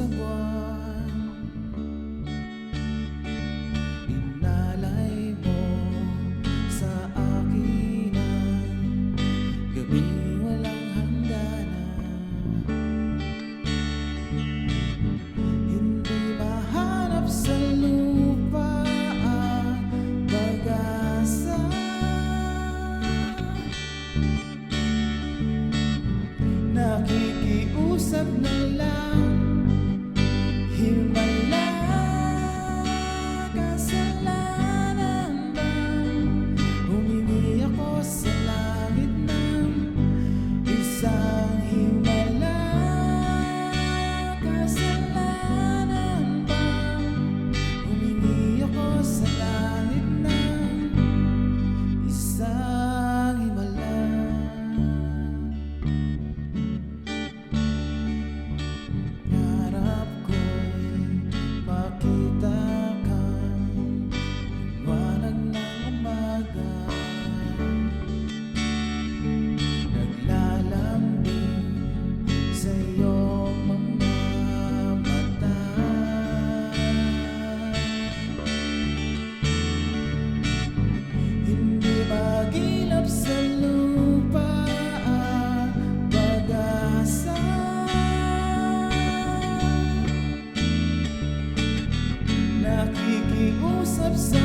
sa buwan. Inalay mo sa akin ang gabing walang hangganan. Hindi mahanap sa lupa ang pag-asa. Nakikiusap na lang, himala, kasalanan bang humingi ako sa langit ng isang himala? Kasalanan bang humingi ako sa langit ng isang himala? Sa lupa ang pag-asa. Nakikiusap sa